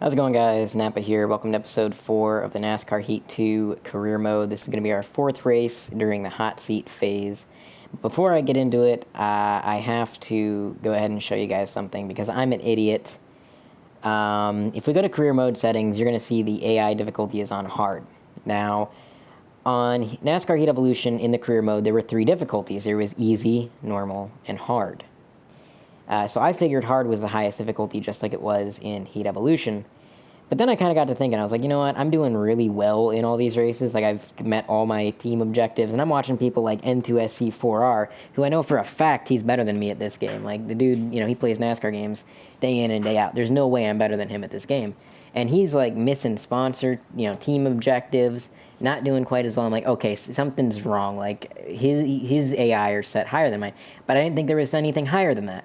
How's it going, guys? Napa here. Welcome to episode 4 of the NASCAR Heat 2 career mode. This is going to be our 4th race during the hot seat phase. Before I get into it, I have to go ahead and show you guys something because I'm an idiot. If we go to career mode settings, you're going to see the AI difficulty is on hard. Now, on NASCAR Heat Evolution in the career mode, there were 3 difficulties. There was easy, normal, and hard. So I figured hard was the highest difficulty, just like it was in Heat Evolution. But then I kind of got to thinking, I was like, you know what, I'm doing really well in all these races. Like, I've met all my team objectives, and I'm watching people like N2SC4R, who I know for a fact he's better than me at this game. Like, the dude, he plays NASCAR games day in and day out. There's no way I'm better than him at this game. And he's, like, missing sponsor, team objectives, not doing quite as well. I'm like, okay, something's wrong. Like, his AI are set higher than mine. But I didn't think there was anything higher than that.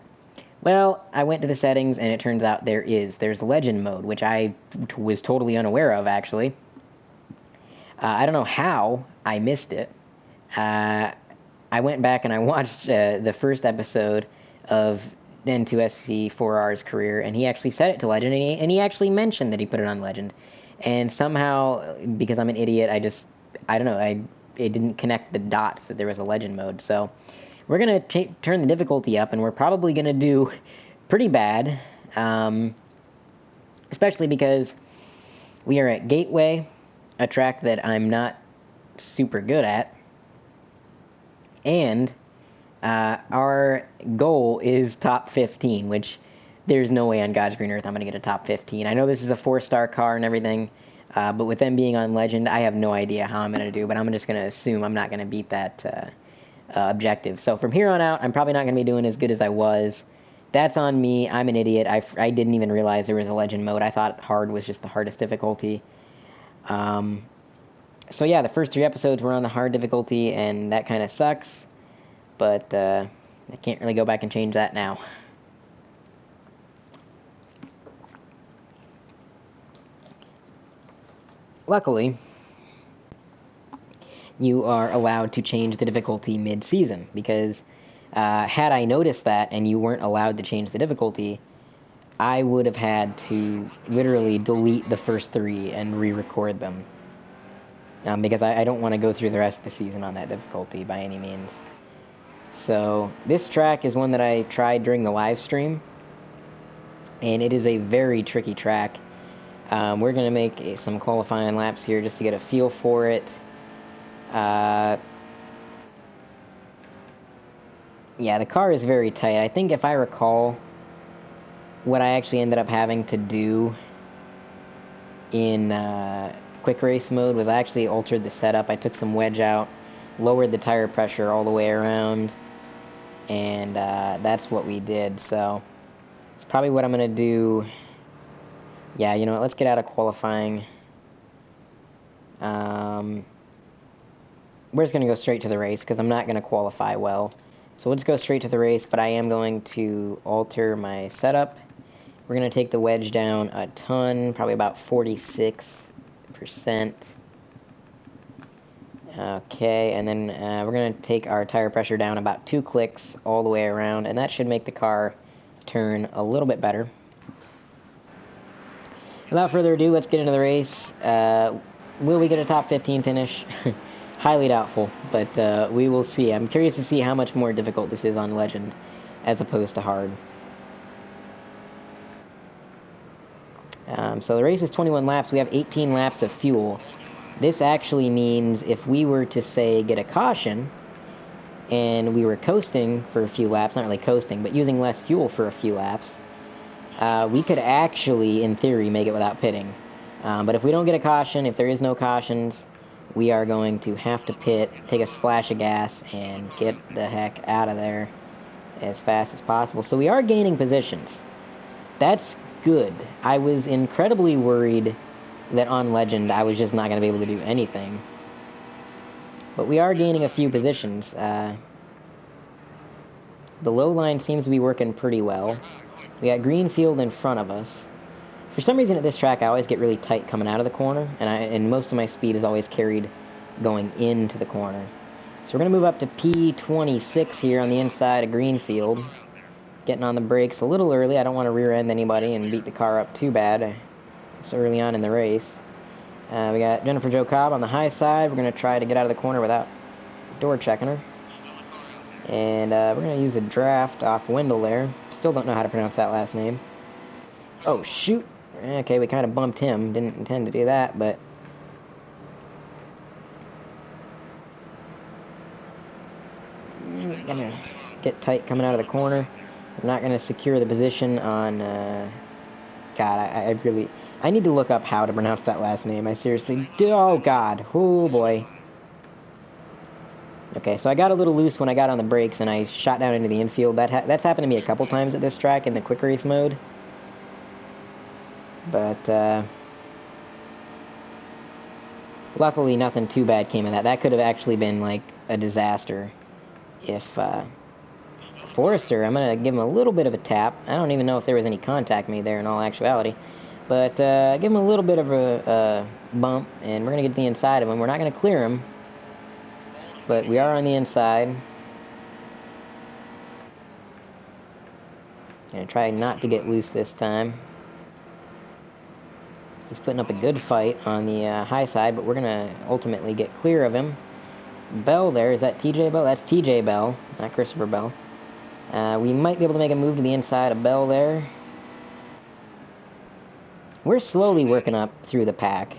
Well, I went to the settings, and it turns out there's legend mode, which I was totally unaware of, actually. I don't know how I missed it. I went back and I watched the first episode of N2SC4R's career, and he actually set it to legend, and he actually mentioned that he put it on legend. And somehow, because I'm an idiot, I don't know, it didn't connect the dots that there was a legend mode, so we're going to turn the difficulty up, and we're probably going to do pretty bad, especially because we are at Gateway, a track that I'm not super good at, and our goal is top 15, which there's no way on God's green earth I'm going to get a top 15. I know this is a 4-star car and everything, but with them being on Legend, I have no idea how I'm going to do, but I'm just going to assume I'm not going to beat that objective. So from here on out, I'm probably not going to be doing as good as I was. That's on me. I'm an idiot. I didn't even realize there was a legend mode. I thought hard was just the hardest difficulty. So yeah, the first 3 episodes were on the hard difficulty, and that kind of sucks. But I can't really go back and change that now. Luckily, you are allowed to change the difficulty mid-season, because had I noticed that and you weren't allowed to change the difficulty, I would have had to literally delete the first 3 and re-record them, because I don't want to go through the rest of the season on that difficulty by any means. So this track is one that I tried during the live stream, and it is a very tricky track. We're going to make some qualifying laps here just to get a feel for it. Yeah, the car is very tight. I think if I recall, what I actually ended up having to do in quick race mode was I actually altered the setup. I took some wedge out, lowered the tire pressure all the way around, and that's what we did. So it's probably what I'm going to do. Yeah, you know what, let's get out of qualifying. We're just going to go straight to the race because I'm not going to qualify well. So we'll just go straight to the race, but I am going to alter my setup. We're going to take the wedge down a ton, probably about 46%. Okay, and then we're going to take our tire pressure down about 2 clicks all the way around, and that should make the car turn a little bit better. Without further ado, let's get into the race. Will we get a top 15 finish? Highly doubtful, but we will see. I'm curious to see how much more difficult this is on Legend as opposed to hard. So the race is 21 laps. We have 18 laps of fuel. This actually means if we were to, say, get a caution and we were coasting for a few laps, not really coasting, but using less fuel for a few laps, we could actually, in theory, make it without pitting. But if we don't get a caution, if there is no cautions, we are going to have to pit, take a splash of gas, and get the heck out of there as fast as possible. So we are gaining positions. That's good. I was incredibly worried that on Legend I was just not going to be able to do anything. But we are gaining a few positions. The low line seems to be working pretty well. We got Greenfield in front of us. For some reason at this track I always get really tight coming out of the corner, and most of my speed is always carried going into the corner. So we're going to move up to P26 here on the inside of Greenfield. Getting on the brakes a little early. I don't want to rear end anybody and beat the car up too bad. so early on in the race. We got Jennifer Jo Cobb on the high side. We're going to try to get out of the corner without door checking her. And we're going to use a draft off Wendell there. Still don't know how to pronounce that last name. Oh, shoot. Okay, we kind of bumped him. Didn't intend to do that, but... Gonna get tight coming out of the corner. We're not going to secure the position on... God, I really... I need to look up how to pronounce that last name. I seriously do. Oh, God. Oh, boy. Okay, so I got a little loose when I got on the brakes, and I shot down into the infield. That's happened to me a couple times at this track in the quick race mode. But, luckily, nothing too bad came of that. That could have actually been, like, a disaster if, Forrester, I'm going to give him a little bit of a tap. I don't even know if there was any contact made there in all actuality. But give him a little bit of a bump, and we're going to get to the inside of him. We're not going to clear him, but we are on the inside. Going to try not to get loose this time. He's putting up a good fight on the high side, but we're going to ultimately get clear of him. Bell there, is that TJ Bell? That's TJ Bell, not Christopher Bell. We might be able to make a move to the inside of Bell there. We're slowly working up through the pack.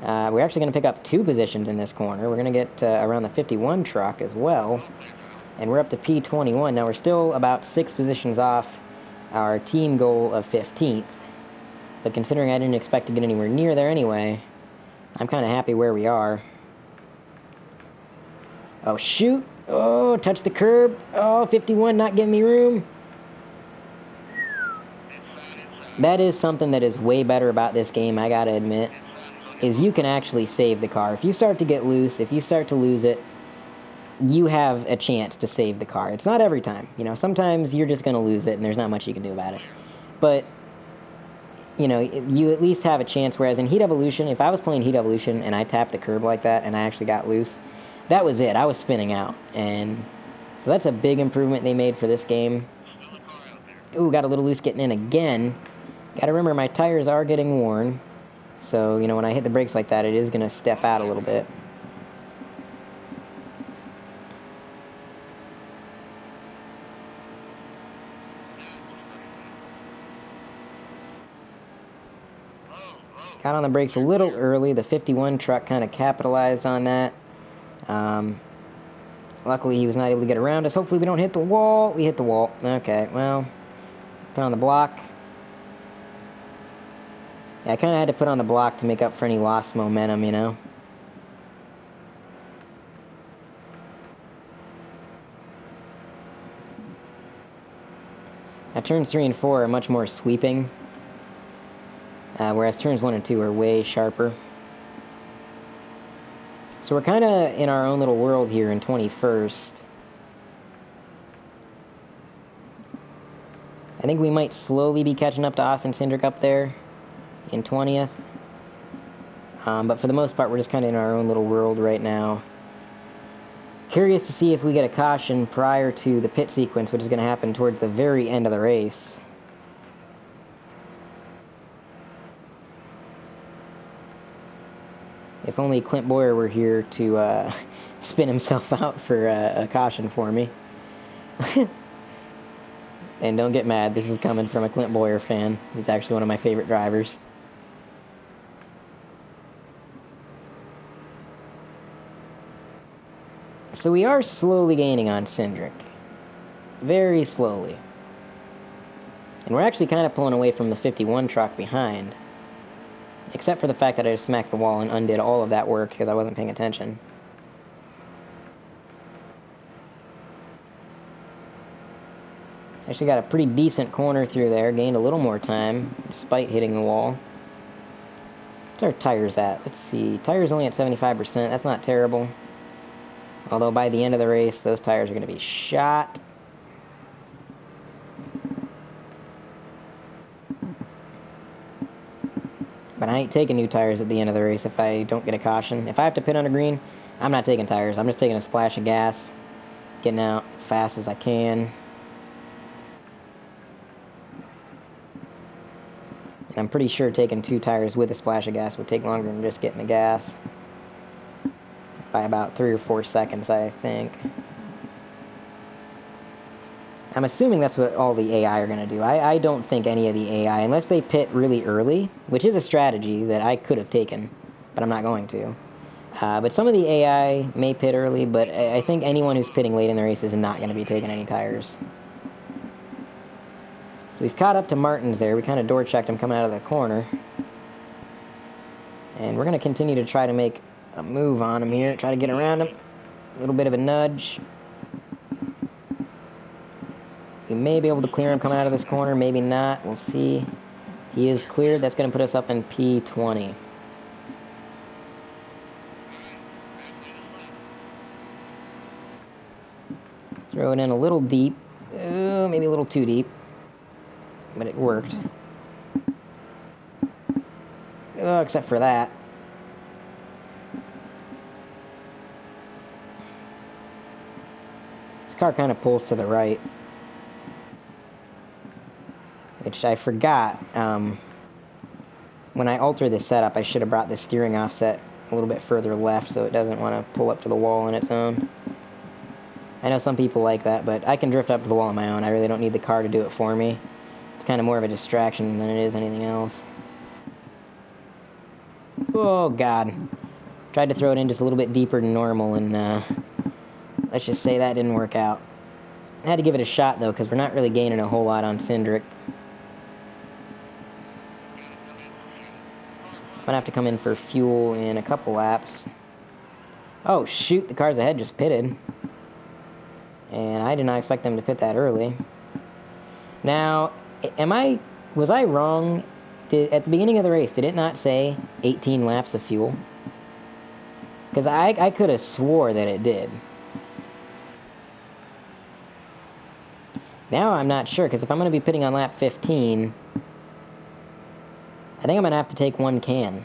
We're actually going to pick up 2 positions in this corner. We're going to get around the 51 truck as well. And we're up to P21. Now we're still about 6 positions off our team goal of 15th. But considering I didn't expect to get anywhere near there anyway, I'm kind of happy where we are. Oh, shoot. Oh, touch the curb. Oh, 51 not giving me room. That is something that is way better about this game, I gotta admit, is you can actually save the car. If you start to get loose, if you start to lose it, you have a chance to save the car. It's not every time. You know, sometimes you're just going to lose it and there's not much you can do about it. But, you know, you at least have a chance, whereas in Heat Evolution, if I was playing Heat Evolution and I tapped the curb like that and I actually got loose, that was it. I was spinning out. And so that's a big improvement they made for this game. Ooh, got a little loose getting in again. Got to remember, my tires are getting worn. So, you know, when I hit the brakes like that, it is going to step out a little bit. Got on the brakes a little early. The 51 truck kind of capitalized on that. Luckily, he was not able to get around us. Hopefully, we don't hit the wall. We hit the wall. Okay, well, put on the block. Yeah, I kind of had to put on the block to make up for any lost momentum, you know. Now, turns 3 and 4 are much more sweeping, whereas turns 1 and 2 are way sharper. So we're kind of in our own little world here in 21st. I think we might slowly be catching up to Austin Cindric up there in 20th. But for the most part, we're just kind of in our own little world right now. Curious to see if we get a caution prior to the pit sequence, which is going to happen towards the very end of the race. If only Clint Bowyer were here to spin himself out for a caution for me. And don't get mad, this is coming from a Clint Bowyer fan. He's actually one of my favorite drivers. So we are slowly gaining on Cindric. Very slowly. And we're actually kind of pulling away from the 51 truck behind. Except for the fact that I just smacked the wall and undid all of that work because I wasn't paying attention. Actually got a pretty decent corner through there. Gained a little more time, despite hitting the wall. What's our tires at? Let's see. Tires only at 75%. That's not terrible. Although by the end of the race, those tires are going to be shot. But I ain't taking new tires at the end of the race if I don't get a caution. If I have to pit on a green, I'm not taking tires. I'm just taking a splash of gas, getting out fast as I can. And I'm pretty sure taking 2 tires with a splash of gas would take longer than just getting the gas. By about 3 or 4 seconds, I think. I'm assuming that's what all the AI are going to do. I don't think any of the AI, unless they pit really early, which is a strategy that I could have taken, but I'm not going to. But some of the AI may pit early, but I think anyone who's pitting late in the race is not going to be taking any tires. So we've caught up to Martins there. We kind of door checked him coming out of the corner. And we're going to continue to try to make a move on him here, try to get around him. A little bit of a nudge. We may be able to clear him coming out of this corner, maybe not. We'll see. He is cleared. That's going to put us up in P20. Throw it in a little deep. Maybe a little too deep. But it worked. Oh, except for that. This car kind of pulls to the right. Which I forgot. When I alter this setup, I should have brought the steering offset a little bit further left so it doesn't want to pull up to the wall on its own. I know some people like that, but I can drift up to the wall on my own. I really don't need the car to do it for me. It's kind of more of a distraction than it is anything else. Oh, God. Tried to throw it in just a little bit deeper than normal, and let's just say that didn't work out. I had to give it a shot, though, because we're not really gaining a whole lot on Cindric. I'm gonna have to come in for fuel in a couple laps. Oh, shoot, the cars ahead just pitted. And I did not expect them to pit that early. Now, was I wrong? At the beginning of the race, did it not say 18 laps of fuel? Because I could have swore that it did. Now I'm not sure, because if I'm going to be pitting on lap 15... I think I'm going to have to take 1 can.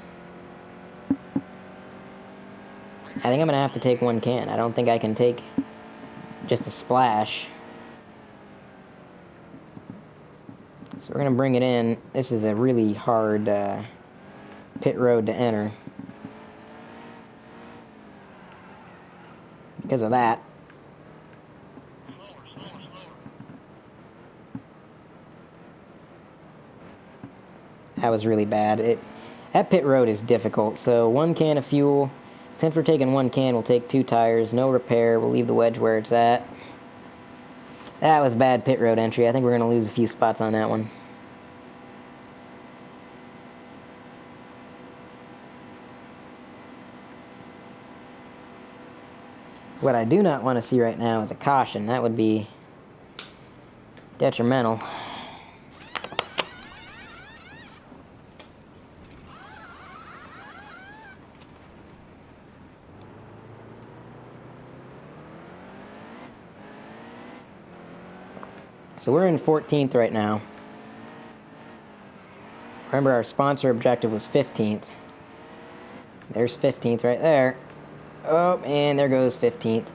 I don't think I can take just a splash. So we're going to bring it in. This is a really hard pit road to enter. Because of that. That was really bad. That pit road is difficult. So 1 can of fuel. Since we're taking 1 can, we'll take 2 tires. No repair. We'll leave the wedge where it's at. That was bad pit road entry. I think we're going to lose a few spots on that one. What I do not want to see right now is a caution. That would be detrimental. So we're in 14th right now. Remember, our sponsor objective was 15th. There's 15th right there. Oh, and there goes 15th.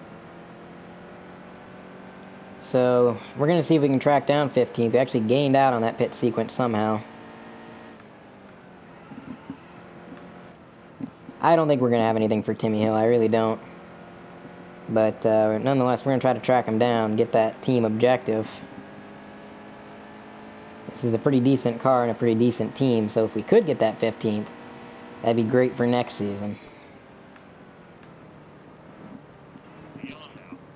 So we're going to see if we can track down 15th. We actually gained out on that pit sequence somehow. I don't think we're going to have anything for Timmy Hill. I really don't. But nonetheless, we're going to try to track him down, get that team objective. This is a pretty decent car and a pretty decent team, so if we could get that 15th, that'd be great for next season.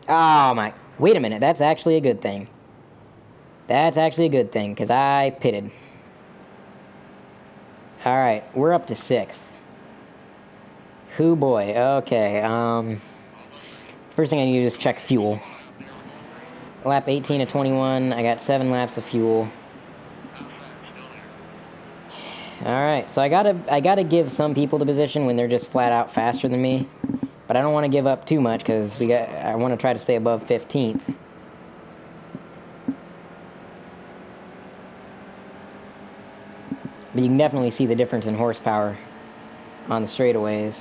Oh my, wait a minute, that's actually a good thing. That's actually a good thing, because I pitted. Alright, we're up to 6th. Hoo boy, okay, first thing I need to do is check fuel. Lap 18 to 21, I got 7 laps of fuel. Alright, so I gotta give some people the position when they're just flat out faster than me. But I don't want to give up too much because I want to try to stay above 15th. But you can definitely see the difference in horsepower on the straightaways.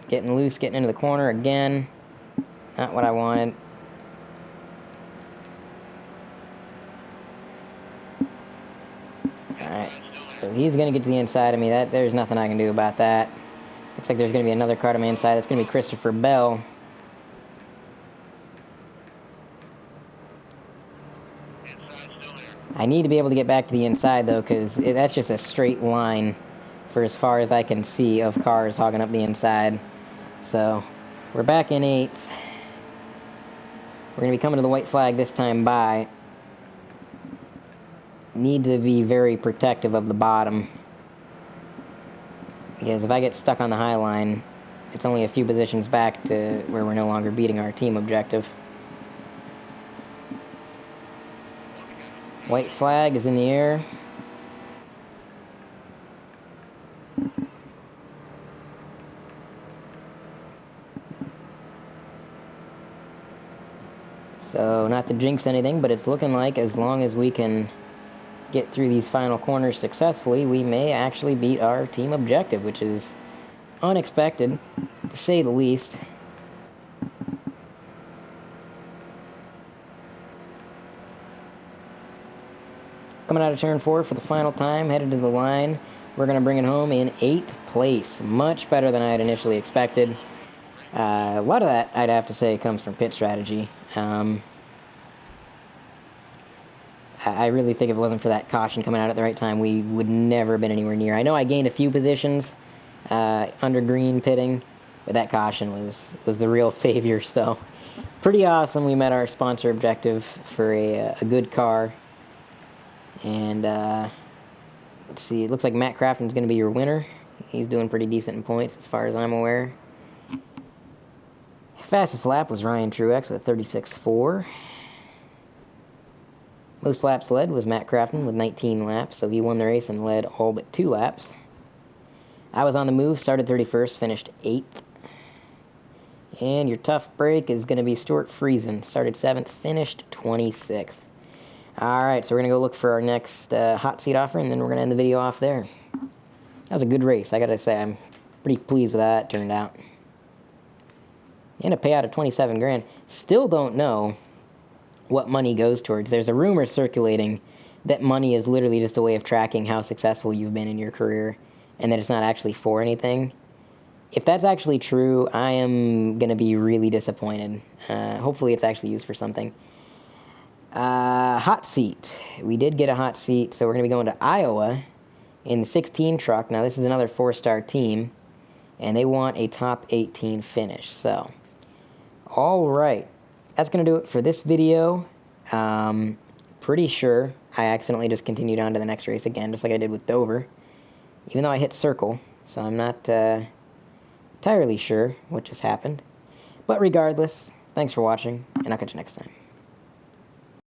Getting loose, getting into the corner again. Not what I wanted. Alright, so he's going to get to the inside of me. There's nothing I can do about that. Looks like there's going to be another car to my inside. That's going to be Christopher Bell. I need to be able to get back to the inside, though, because that's just a straight line for as far as I can see of cars hogging up the inside. So, we're back in 8th. We're going to be coming to the white flag this time by. Need to be very protective of the bottom. Because if I get stuck on the high line, it's only a few positions back to where we're no longer beating our team objective. White flag is in the air. So, not to jinx anything, but it's looking like as long as we can get through these final corners successfully, we may actually beat our team objective, which is unexpected, to say the least. Coming out of turn 4 for the final time, headed to the line. We're going to bring it home in 8th place. Much better than I had initially expected. A lot of that, I'd have to say, comes from pit strategy. I really think if it wasn't for that caution coming out at the right time, we would never have been anywhere near. I know I gained a few positions under green pitting, but that caution was the real savior. So, pretty awesome. We met our sponsor objective for a good car. And, let's see, it looks like Matt Crafton's going to be your winner. He's doing pretty decent in points as far as I'm aware. Fastest lap was Ryan Truex with 36.4. Most laps led was Matt Crafton with 19 laps, so he won the race and led all but 2 laps. I was on the move, started 31st, finished 8th. And your tough break is going to be Stuart Friesen. Started 7th, finished 26th. Alright, so we're going to go look for our next hot seat offer, and then we're going to end the video off there. That was a good race, I gotta say. I'm pretty pleased with how that turned out. And a payout of 27 grand. Still don't know what money goes towards. There's a rumor circulating that money is literally just a way of tracking how successful you've been in your career, and that it's not actually for anything. If that's actually true, I am going to be really disappointed. Hopefully it's actually used for something. Hot seat. We did get a hot seat, so we're going to be going to Iowa in the 16 truck. Now, this is another 4-star team, and they want a top 18 finish. So, all right. That's going to do it for this video. Pretty sure I accidentally just continued on to the next race again, just like I did with Dover, even though I hit circle, so I'm not entirely sure what just happened. But regardless, thanks for watching, and I'll catch you next time.